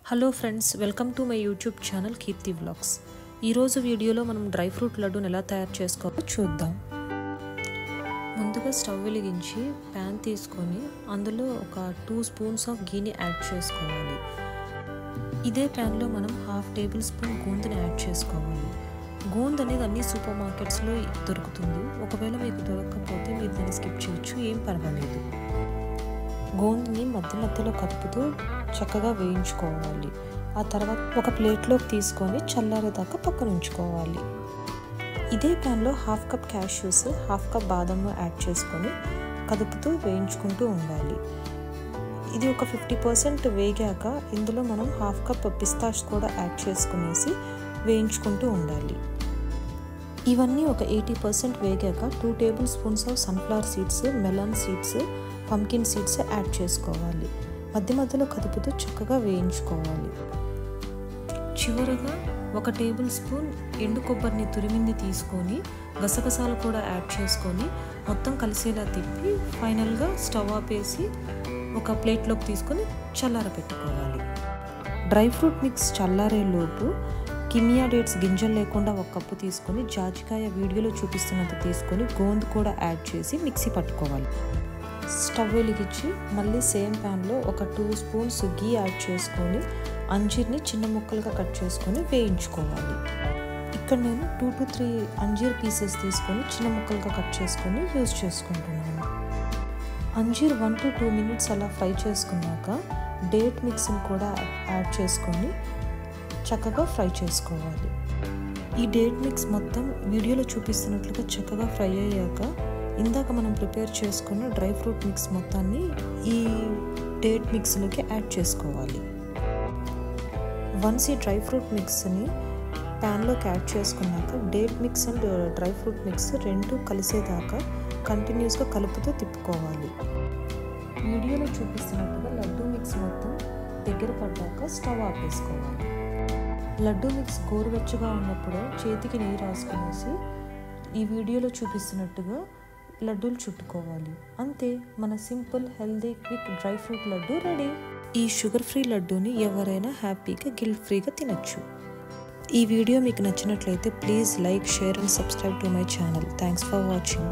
Hello friends, welcome to my YouTube channel Keerthi vlogs. ఈరోజు వీడియోలో మనం డ్రై ఫ్రూట్ లడ్డూని ఎలా తయారు చేసుకోవాలో చూద్దాం. ముందుగా స్టవ్ వెలిగించి ప్యాన్ తీసుకొని అందులో ఒక 2 స్పూన్స్ ఆఫ్ గీని యాడ్ చేసుకోవాలి. ఇదే ప్యాన్లో మనం 1/2 టేబుల్ స్పూన్ గోందుని యాడ్ చేసుకోవాలి. గోంద్ అనేది అన్ని సూపర్ మార్కెట్స్లో దొరుకుతుంది. ఒకవేళ మీకు దొరకకపోతే మీరు దాన్ని స్కిప్ చేయొచ్చు, ఏం పర్వాలేదు. గోందుని మధ్యలో కలుపుతూ చక్కగా వేయించుకోవాలి. ఆ తర్వాత ఒక ప్లేట్లోకి తీసుకొని చల్లారేదాకా పక్కన ఉంచుకోవాలి. ఇదే ప్యాన్లో 1/2 కప్ క్యాష్యూస్, 1/2 కప్ బాదంను యాడ్ చేసుకొని కదుపుతూ వేయించుకుంటూ ఉండాలి. ఇది ఒక 50% వేగాక ఇందులో మనం 1/2 కప్ పిస్తాష్ కూడా యాడ్ చేసుకునేసి వేయించుకుంటూ ఉండాలి. ఇవన్నీ ఒక 80% వేగాక 2 table spoons of sunflower seeds, melon seeds, pumpkin seeds add చేసుకోవాలి. మధ్యలో కదుపుతూ చక్కగా వేయించుకోవాలి. చివరగా ఒక టేబుల్ స్పూన్ ఎండు కొబ్బరిని తురిమింది తీసుకొని గసగసాలు కూడా యాడ్ చేసుకొని మొత్తం కలిసేలా తిప్పి ఫైనల్గా స్టవ్ ఆపేసి ఒక ప్లేట్లోకి తీసుకొని చల్లారబెట్టుకోవాలి. డ్రై ఫ్రూట్ మిక్స్ చల్లారేలోపు కిమియా డేట్స్ గింజలు లేకుండా 1 కప్పు తీసుకొని జాజికాయ వీడియోలో చూపిస్తున్నంత తీసుకొని గోంద్ కూడా యాడ్ చేసి మిక్సీ పట్టుకోవాలి. స్టవ్ వెలిగించి మళ్ళీ సేమ్ ప్యాన్లో ఒక 2 స్పూన్స్ గీ యాడ్ చేసుకొని అంజీర్ని చిన్న ముక్కలుగా కట్ చేసుకొని వేయించుకోవాలి. ఇక్కడ నేను 2 to 3 అంజీర్ పీసెస్ తీసుకొని చిన్న ముక్కలుగా కట్ చేసుకొని యూజ్ చేసుకుంటున్నాను. అంజీర్ 1 to 2 మినిట్స్ అలా ఫ్రై చేసుకున్నాక డేట్ మిక్స్ని కూడా యాడ్ చేసుకొని చక్కగా ఫ్రై చేసుకోవాలి. ఈ డేట్ మిక్స్ మొత్తం వీడియోలో చూపిస్తున్నట్లుగా చక్కగా ఫ్రై అయ్యాక ఇందాక మనం ప్రిపేర్ చేసుకున్న డ్రై ఫ్రూట్ మిక్స్ మొత్తాన్ని ఈ డేట్ మిక్స్లోకి యాడ్ చేసుకోవాలి. వన్స్ ఈ డ్రై ఫ్రూట్ మిక్స్ని ప్యాన్లోకి యాడ్ చేసుకున్నాక date mix and dry fruit mix రెండు కలిసేదాకా కంటిన్యూస్గా కలుపుతూ తిప్పుకోవాలి. వీడియోలో చూపిస్తున్నట్టుగా లడ్డూ మిక్స్ మొత్తం దగ్గర పడ్డాక స్టవ్ ఆపేసుకోవాలి. లడ్డూ మిక్స్ గోరువెచ్చగా ఉన్నప్పుడు చేతికి నెయ్యి రాసుకునేసి ఈ వీడియోలో చూపిస్తున్నట్టుగా లడ్డూలు చుట్టుకోవాలి. అంతే, మన simple healthy quick dry fruit laddu ready. ఈ షుగర్ ఫ్రీ లడ్డూని ఎవరైనా హ్యాపీగా గిల్ట్ ఫ్రీగా తినచ్చు. ఈ వీడియో మీకు నచ్చినట్లయితే please like, share and subscribe to my channel. Thanks for watching.